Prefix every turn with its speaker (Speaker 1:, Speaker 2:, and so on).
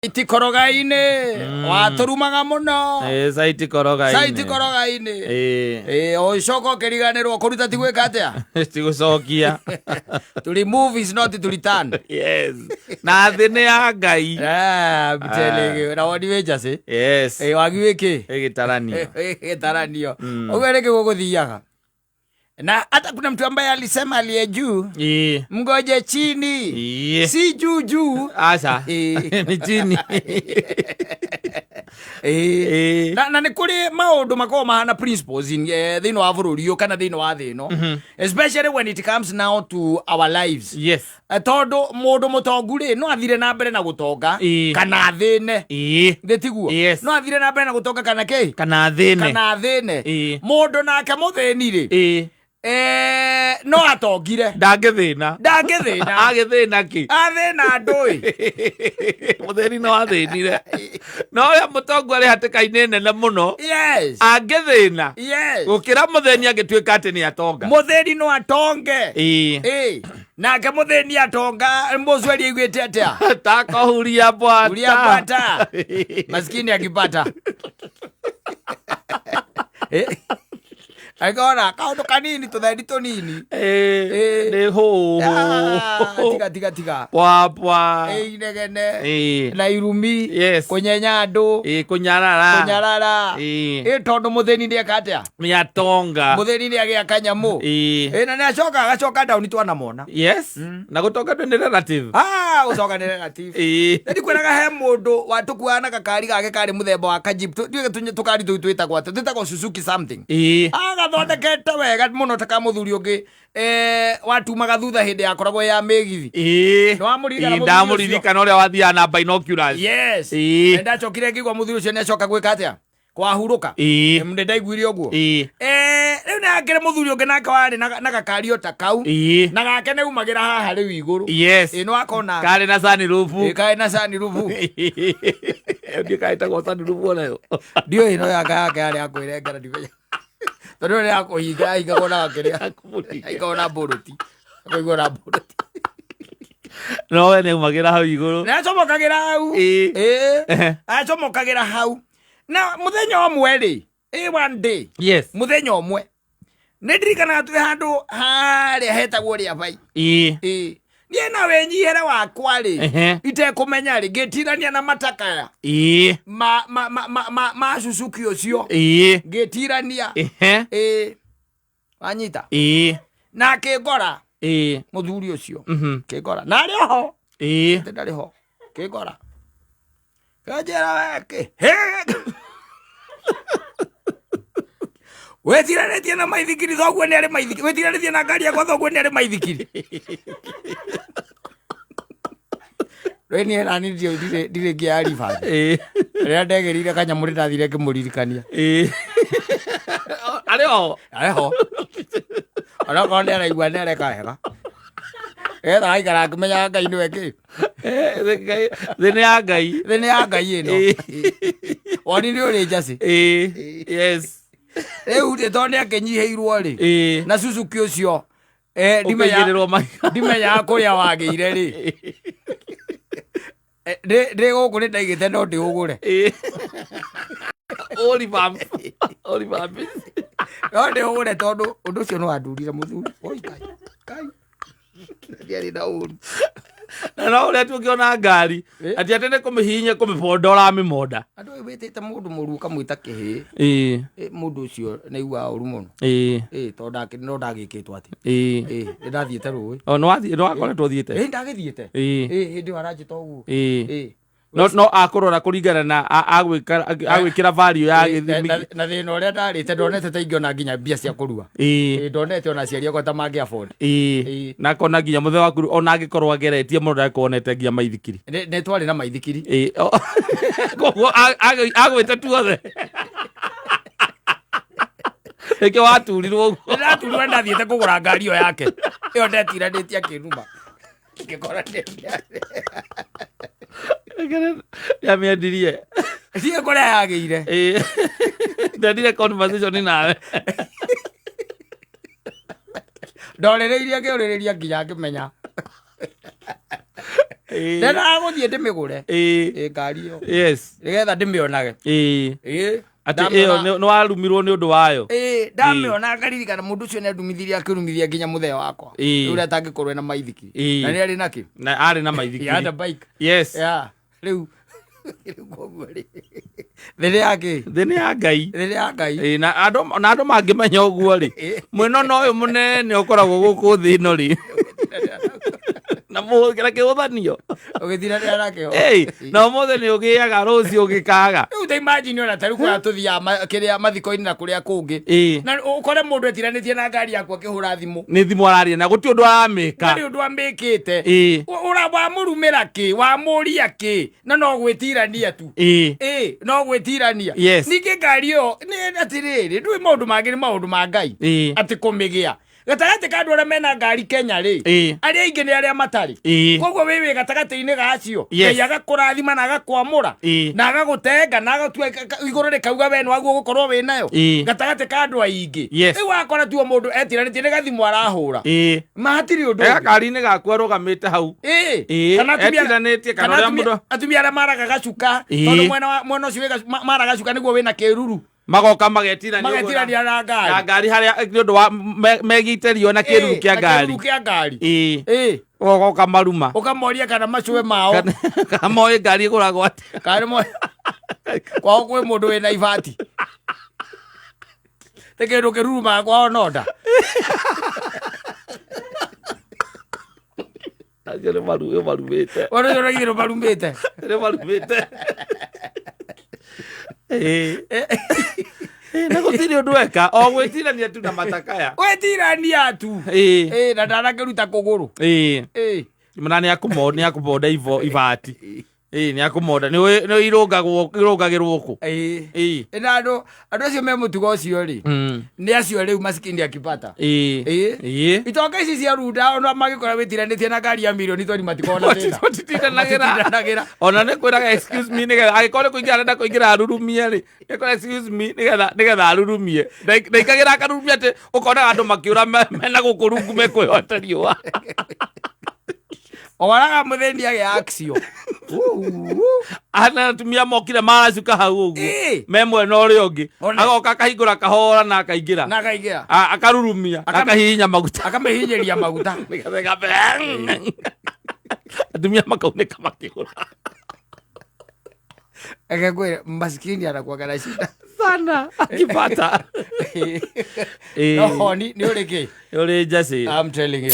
Speaker 1: Iti korogaine waturumaga muno
Speaker 2: saiti korogaine
Speaker 1: oicoko kiriganirwo kuruta tigwika atia
Speaker 2: tigucokia
Speaker 1: tuli movies not tuli turn
Speaker 2: yes na thine ya ngai
Speaker 1: bitele na wodi wejase
Speaker 2: yes
Speaker 1: wagiwiki
Speaker 2: gitaranio
Speaker 1: ugereke guguthiaga na hata kuna mtu ambaye alisema aliye juu mgoje chini si juu
Speaker 2: asa ni chini
Speaker 1: na ni kuri maundu makoo mahana principles in thino wa bururi kana thino wa thino especially when it comes now to our lives
Speaker 2: yes
Speaker 1: tondu mundu mutongu ri no athire na mbere na gutonga kana thine nditiguo no athire na mbere na gutonga kana ki
Speaker 2: kana thine
Speaker 1: mundu nake muthini ri no atongire
Speaker 2: ndangithina agithina ki
Speaker 1: athina ndui
Speaker 2: mutheni no athinire no ya mutongu ari hatikaine nene muno
Speaker 1: yes
Speaker 2: angithina
Speaker 1: yes
Speaker 2: gukira mutheni agituika ati ni atonga
Speaker 1: mutheni no atonge nake mutheni atonga mbozweli igwete atia
Speaker 2: takohuria bwata
Speaker 1: maskini akipata Agora, kaundu kanini tuthendi tunini.
Speaker 2: Ni ho.
Speaker 1: Tiga.
Speaker 2: Pwa.
Speaker 1: Inegene. Na irumi.
Speaker 2: Yes.
Speaker 1: Kunyenya andu.
Speaker 2: Kunyarara.
Speaker 1: Tondu mutheni ndi akatia.
Speaker 2: Ni atonga.
Speaker 1: Mutheni ndi agia kanyamu. Na ni agacoka down twana mona.
Speaker 2: Yes. Na gutonga ni relative.
Speaker 1: Gucoka ni relative. Ndi kwiraga he mundu watukuana gakari gake kari muthemba wa kajip. Tukari twitagwa twitagwa Suzuki something. Thondekete wega muno taka muthuri ungi watumaga thutha hindi yakoragwo ya migithi
Speaker 2: ndamuririkana uria wathia na binoculars
Speaker 1: yes ndachokire ngigwa muthuri ucio ni acoka gwika atia kwahuruka mnde ndaiguire uguo riu nake muthuri ungi nake wari na gakario ta kau na gake ne umagira haha riu iguru
Speaker 2: no
Speaker 1: akona
Speaker 2: kari na sunroof
Speaker 1: kari na sunroof
Speaker 2: ndio kaitagwo sunroof onayo
Speaker 1: ndio ino yake ari akwirengera ndimenya Toro le ako higa kona kere ikona boruti. Ikona boruti.
Speaker 2: No ene umagira hau iguru.
Speaker 1: Na chomokagira hau. Chomokagira hau. Na muthenya omwe ri. One day.
Speaker 2: Yes.
Speaker 1: Muthenya omwe. Ndirikana twi handu hari hetagwo ri abai. Nie na wenyihera wakwa ri ite kumenya ri ngitirania na matakaya ma Suzuki ucio ngitirania wanyita na kigora muthuri ucio kigora na ri ho ndari ho kigora kajera weke wetiranetie na maithikiri thoguo ni ari maithikiri wetiranetie na ngari yakwa thoguo ni ari maithikiri Reni era ni dire giari fa ria ndegerire kanyamuri ndathire kimuririkania areho ara konde ara igwa nere kahega era igara kumenya ngai ni weki
Speaker 2: thine ya ngai
Speaker 1: ino woni ni uri jasi
Speaker 2: yes
Speaker 1: ude tonde akenyiheirwo ri na Suzuki ucio ndimenya kuria wageire ri de guku ni ndaigite no ndi ugure
Speaker 2: Olivamp
Speaker 1: no ndi ugure tondu undu ucio no andurire muthuri oi kai ndiari na uru
Speaker 2: na no uria tungiona ngari ati atende kumihinya kumibondora mimonda
Speaker 1: andu witite mundu muru kamwita kihi mundu ucio ni igua uru muno tondu no ndagikitwo ati ndathiite rui
Speaker 2: no akoretwo thiite
Speaker 1: ndagithiite hindi waranjita uguo
Speaker 2: no akorora kuringana na agwikira value ya githimi
Speaker 1: na thina uria ndarite ndonete ta ingiona nginya mbia cia kurua ndonete ona ciari akwa ta mangi afford
Speaker 2: na kona nginya muthe waku ona angikorwo ageretie muno ndakonete nginya maithikiri
Speaker 1: ne twari na maithikiri
Speaker 2: koguo agwite tuothe eke waturirwo uguo
Speaker 1: ndaturirwo ndathiite kugura ngari yo yake iyo ndetiranĩtie akĩruma ngĩkora
Speaker 2: yamiendirie
Speaker 1: sie kũrĩa yagĩire
Speaker 2: ndendire conversation nawe
Speaker 1: ndorereirie ngĩũrĩrĩria nginya ngĩmenya ndena guthie ndimigure ngari yo nigetha ndimionage
Speaker 2: ati iyo no warumirwo ni undu wayo
Speaker 1: ndamiona ngaririkana mundu ucio nĩandumithirie akĩrumithia nginya muthea wakwa uria atangikorwo ena maithikiri na nĩ arĩ naki
Speaker 2: na arĩ na maithikiri
Speaker 1: ya bike rĩu koguo rĩ thĩnĩ yake
Speaker 2: thĩnĩ ya Ngai
Speaker 1: thĩnĩ ya Ngai
Speaker 2: na andũ mangĩmenya ũguo rĩ mwena ũyũ mũnene ũkoragwo gũkũ thĩ ĩno rĩ na mũgĩra kĩũthanio
Speaker 1: ũgĩthira rĩra nakĩo
Speaker 2: na ũmũthĩ nĩ ũgĩaga rũciũ ũgĩkaga
Speaker 1: rĩu ta imagine ona tarĩu kũrĩa tũthiaga kĩrĩa mathiko-inĩ na kũrĩa kũngĩ na ũkore mũndũ etiranĩtie na ngari yaku akĩhũra thimũ
Speaker 2: nĩ thimũ araria na gũtirĩ ũndũ aramĩka
Speaker 1: nĩ ũndũ amĩkĩte wamũrumĩra kĩ wamũria kĩ na no gwĩtirania tu no gwĩtirania ningĩ ngari ĩyo nĩ atĩrĩrĩ ndũĩ maũndũ mangĩ nĩ maũndũ ma Ngai atĩ kũmĩgĩa gatagatĩ ka andũ arĩa mena ngari Kenya rĩ arĩa aingĩ nĩ arĩa matarĩ koguo wĩ gatagatĩ-inĩ gacio Ngai agakũrathima na agakwamũra na agagũtenga na agatua igũrũ rĩkauga we nĩwaguo gũkorwo wĩ nayo gatagatĩ ka andũ aingĩ rĩu wakora tuo mũndũ etiranĩtie nĩ gathimũ arahũra mahatirĩ ũndũ
Speaker 2: ngari-inĩ gaku arũgamĩte hau etiranĩtie kana ũrĩa mũndũ
Speaker 1: atumia arĩa maraga gacuka tondũ mwena ũcio maraga gacuka nĩguo wĩna kĩruru
Speaker 2: magoka magetirania
Speaker 1: na
Speaker 2: ngari harĩa nĩ ũndũ wa megitĩrio na kĩruru kĩa ngari ũgoka maruma
Speaker 1: ũkamoria kana macũwe mao
Speaker 2: kana moĩ ngari ĩgũragwo atĩa
Speaker 1: kana moĩ kwao kwĩ mũndũ wĩna ibati te kĩndũ kĩrurumaga kwao nonda
Speaker 2: marumĩte na gũtirĩ ũndũ eka o gwĩtirania tu na matakaya
Speaker 1: gwĩtirania tu na ndanakĩruta kũgũrũ
Speaker 2: na nĩ akũmonda ibati nĩ akũmonda nĩ irũngagĩrwo kũ
Speaker 1: na andũ acio me mũtugo ũcio rĩ nĩ acio rĩu masikini akipata itonga ici cia runda ona magĩkora wĩtiranĩtie na ngari ya mirioni toni matikona
Speaker 2: tĩndanagĩra ona nĩ kwĩraga excuse me nĩgetha angĩkorwo nĩ kũingĩra arenda kũingĩra arurumie rĩ nĩkwĩra excuse me nĩgetha arurumie ndaikagĩra akarurumia atĩ ũkonaga andũ makĩũra mena gũkũ rungu mekwĩhota riũa
Speaker 1: oraga mũthĩni agĩa action
Speaker 2: ana atumia mokire maracuka hau ũguo me mwena ũrĩa ũngĩ agoka akahingũra kahora na akaingĩra akarurumia akahihinya maguta
Speaker 1: akamehinyĩria maguta
Speaker 2: atumia makaunĩka makĩgũra
Speaker 1: akakwĩra masikini anakuaga na shida
Speaker 2: sana akipata
Speaker 1: no nĩ ũrĩ kĩ
Speaker 2: ũrĩ Jesse
Speaker 1: I'm telling you